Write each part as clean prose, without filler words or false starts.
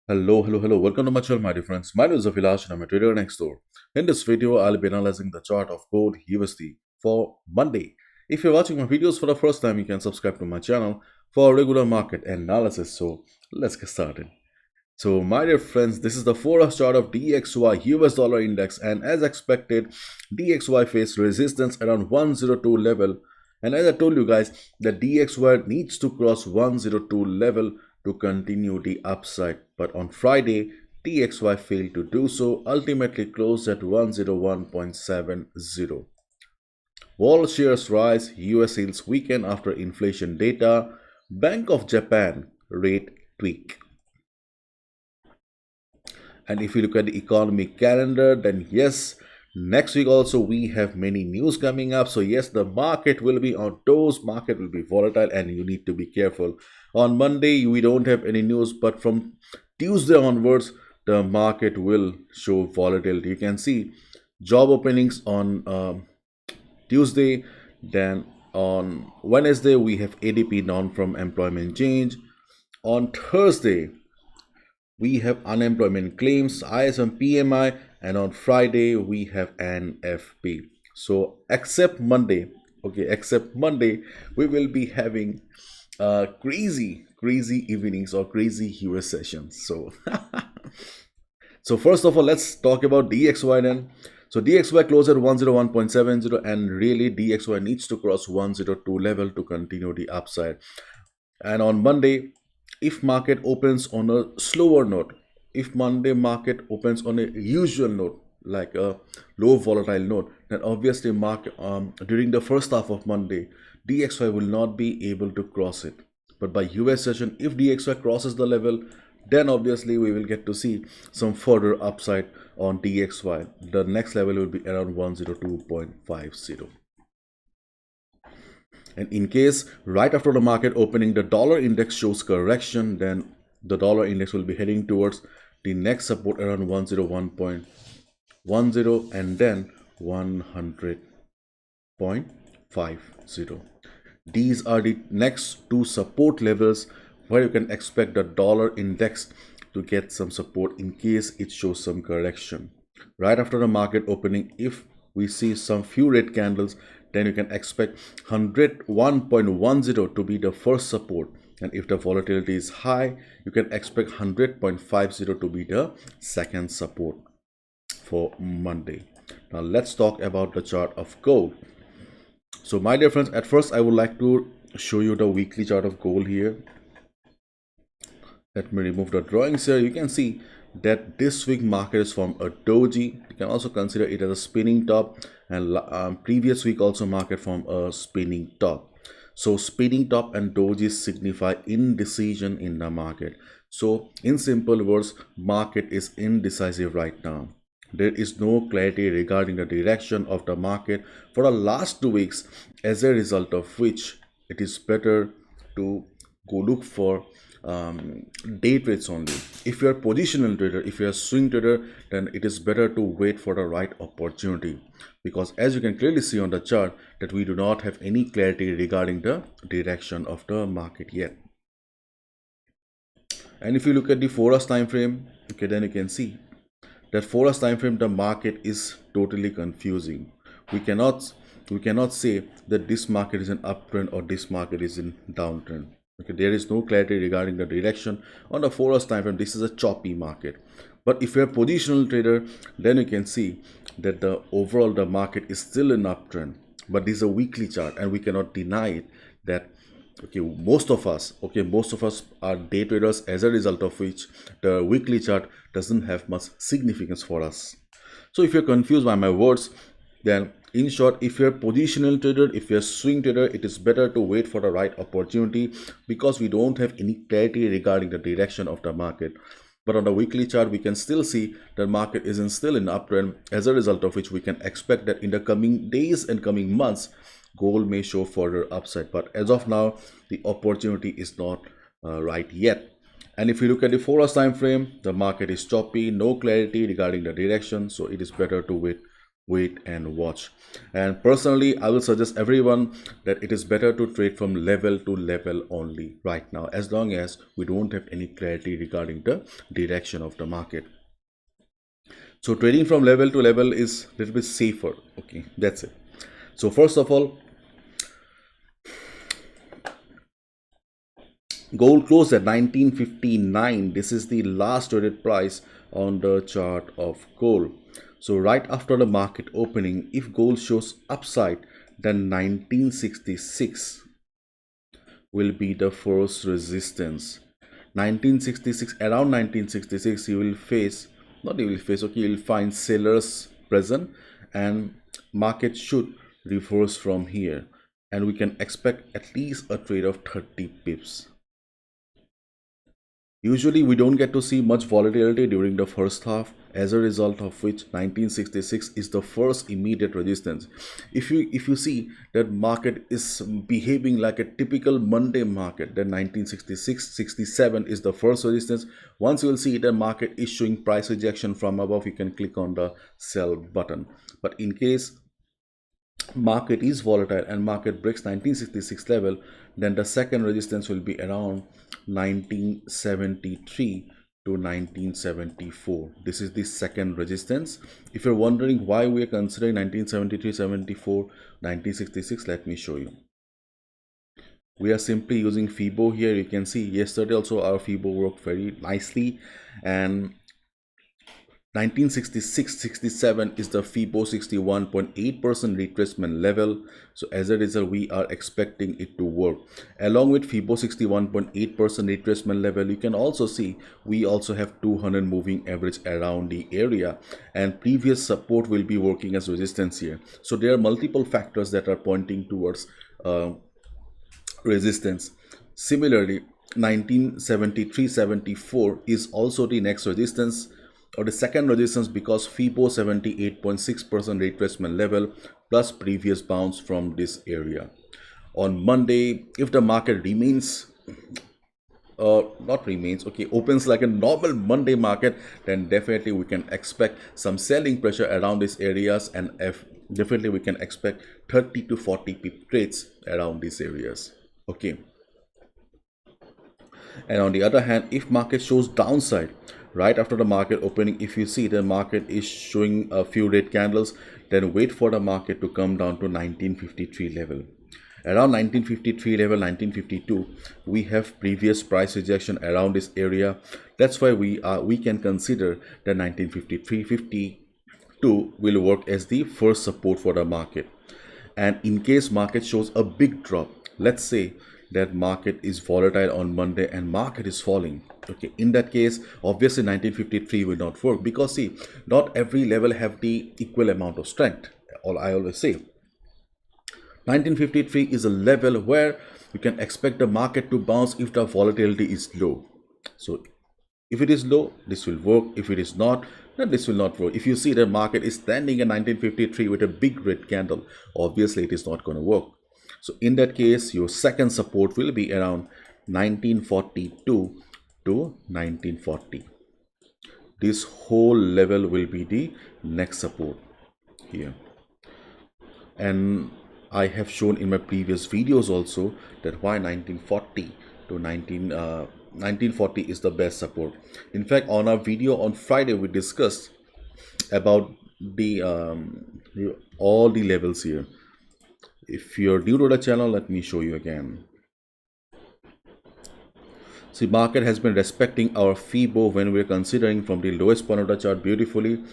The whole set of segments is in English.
Hello. Welcome to my channel, my dear friends. My name is Avilash and I'm a trader next door. In this video, I'll be analyzing the chart of gold USD for Monday. If you're watching my videos for the first time, you can subscribe to my channel for regular market analysis. So let's get started. So my dear friends, this is the Forex chart of DXY US dollar index, and as expected, DXY faced resistance around 102 level. And as I told you guys, the DXY needs to cross 102 level to continue the upside. But on Friday, DXY failed to do so, ultimately closed at 101.70. Wall shares rise, US yields weaken after inflation data, Bank of Japan rate tweak. And if you look at the economic calendar, then yes, next week also we have many news coming up. So yes, the market will be on toes, market will be volatile, and you need to be careful. On Monday, we don't have any news, but from Tuesday onwards, the market will show volatility. You can see job openings on Tuesday, then on Wednesday, we have ADP non from employment change. On Thursday, we have unemployment claims, ISM PMI, and on Friday we have NFP. So except Monday, we will be having crazy evenings or crazy US sessions. So so first of all, let's talk about DXY then. So DXY closed at 101.70, and really DXY needs to cross 102 level to continue the upside. And on Monday, if market opens on a slower note, if Monday market opens on a usual note, like a low volatile note, then obviously market during the first half of Monday, DXY will not be able to cross it. But by US session, if DXY crosses the level, then obviously we will get to see some further upside on DXY. The next level will be around 102.50. And in case right after the market opening the dollar index shows correction, then the dollar index will be heading towards the next support around 101.10 and then 100.50. These are the next two support levels where you can expect the dollar index to get some support in case it shows some correction. Right after the market opening, if we see some few red candles, then you can expect 101.10 to be the first support, and if the volatility is high, you can expect 100.50 to be the second support for Monday. Now let's talk about the chart of gold. So my dear friends, at first I would like to show you the weekly chart of gold here. Let me remove the drawings here. You can see that this week market is from a doji. You can also consider it as a spinning top, and previous week also market from a spinning top. So spinning top and doji signify indecision in the market. So in simple words, market is indecisive right now. There is no clarity regarding the direction of the market for the last 2 weeks, as a result of which it is better to go look for day trades only. If you are positional trader, if you are swing trader, then it is better to wait for the right opportunity, because as you can clearly see on the chart that we do not have any clarity regarding the direction of the market yet. And if you look at the Forex time frame, okay, then you can see that Forex time frame the market is totally confusing. We cannot say that this market is an uptrend or this market is in downtrend. Okay, there is no clarity regarding the direction on the Forex time frame. This is a choppy market. But if you're a positional trader, then you can see that the overall the market is still in uptrend. But this is a weekly chart, and we cannot deny it that most of us are day traders, as a result of which the weekly chart doesn't have much significance for us. So if you're confused by my words, then in short, if you're a positional trader, if you're a swing trader, it is better to wait for the right opportunity, because we don't have any clarity regarding the direction of the market. But on the weekly chart, we can still see the market isn't still in uptrend, as a result of which we can expect that in the coming days and coming months, gold may show further upside. But as of now, the opportunity is not right yet. And if you look at the Forex time frame, the market is choppy, no clarity regarding the direction, so it is better to wait wait and watch. And personally, I will suggest everyone that it is better to trade from level to level only right now, as long as we don't have any clarity regarding the direction of the market. So trading from level to level is a little bit safer. Okay, that's it. So first of all, gold closed at 1959. This is the last traded price on the chart of gold. So right after the market opening, if gold shows upside, then 1966 will be the first resistance. 1966, around 1966, you will face, not you will face, okay, you will find sellers present, and market should reverse from here, and we can expect at least a trade of 30 pips. Usually we don't get to see much volatility during the first half, as a result of which 1966 is the first immediate resistance. If you see that market is behaving like a typical Monday market, then 1966-67 is the first resistance. Once you will see the market is showing price rejection from above, you can click on the sell button. But in case market is volatile and market breaks 1966 level, then the second resistance will be around 1973 to 1974. This is the second resistance. If you're wondering why we are considering 1973, 74, 1966, let me show you. We are simply using Fibo here. You can see yesterday also our Fibo worked very nicely, and 1966-67 is the Fibo 61.8% retracement level. So as a result, we are expecting it to work. Along with Fibo 61.8% retracement level, you can also see we also have 200 moving average around the area, and previous support will be working as resistance here. So there are multiple factors that are pointing towards resistance. Similarly, 1973-74 is also the next resistance, or the second resistance, because Fibo 78.6% retracement level plus previous bounce from this area. On Monday, if the market remains opens like a normal Monday market, then definitely we can expect some selling pressure around these areas, and definitely we can expect 30 to 40 pip trades around these areas. Okay. And on the other hand, if market shows downside right after the market opening, if you see the market is showing a few red candles, then wait for the market to come down to 1953 level. Around 1953 level, 1952, we have previous price rejection around this area. That's why we can consider that 1953-52 will work as the first support for the market. And in case market shows a big drop, let's say that market is volatile on Monday and market is falling, okay, in that case obviously 1953 will not work, because see, not every level have the equal amount of strength. I always say 1953 is a level where you can expect the market to bounce if the volatility is low. So if it is low, this will work. If it is not, then this will not work. If you see the market is standing in 1953 with a big red candle, obviously it is not going to work. So in that case, your second support will be around 1942 to 1940. This whole level will be the next support here. And I have shown in my previous videos also that why 1940 to 1940 is the best support. In fact, on our video on Friday, we discussed about the all the levels here. If you're new to the channel, let me show you again. See, market has been respecting our Fibo when we're considering from the lowest point of the chart beautifully,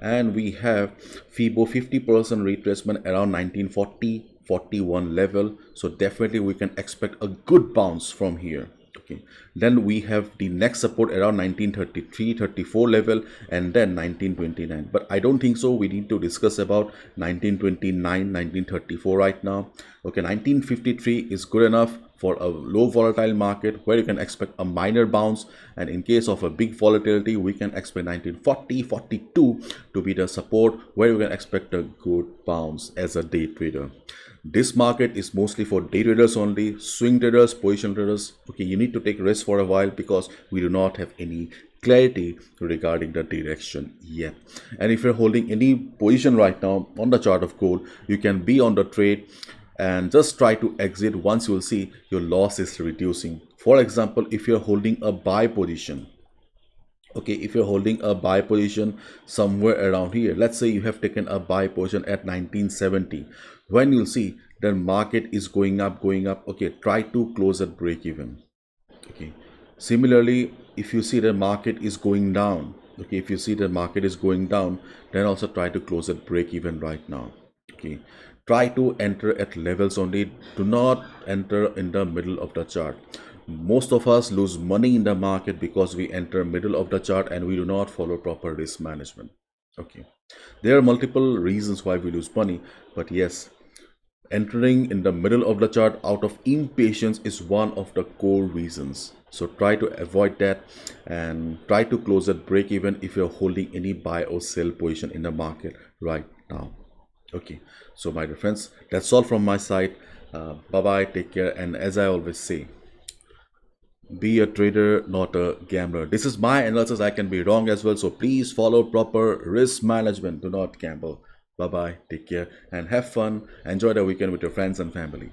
and we have Fibo 50% retracement around 1940-41 level. So definitely we can expect a good bounce from here. Okay, then we have the next support around 1933-34 level, and then 1929. But I don't think so we need to discuss about 1929-1934 right now. Okay, 1953 is good enough for a low volatile market where you can expect a minor bounce, and in case of a big volatility we can expect 1940-42 to be the support where you can expect a good bounce as a day trader. This market is mostly for day traders only, swing traders, position traders. Okay, you need to take risk for a while because we do not have any clarity regarding the direction yet. And if you're holding any position right now on the chart of gold, you can be on the trade and just try to exit once you will see your loss is reducing. For example, if you're holding a buy position, okay, if you're holding a buy position somewhere around here, let's say you have taken a buy position at 1970, when you'll see the market is going up, okay, try to close at break even. Okay, similarly, if you see the market is going down, okay, if you see the market is going down, then also try to close at break even right now. Okay, try to enter at levels only, do not enter in the middle of the chart. Most of us lose money in the market because we enter middle of the chart and we do not follow proper risk management. Okay, there are multiple reasons why we lose money, but yes, entering in the middle of the chart out of impatience is one of the core reasons. So try to avoid that and try to close at break even if you're holding any buy or sell position in the market right now. Okay, so my dear friends, that's all from my side. Bye bye, take care, and as I always say, be a trader, not a gambler. This is my analysis. I can be wrong as well, so please follow proper risk management. Do not gamble. Bye bye, take care, and have fun. Enjoy the weekend with your friends and family.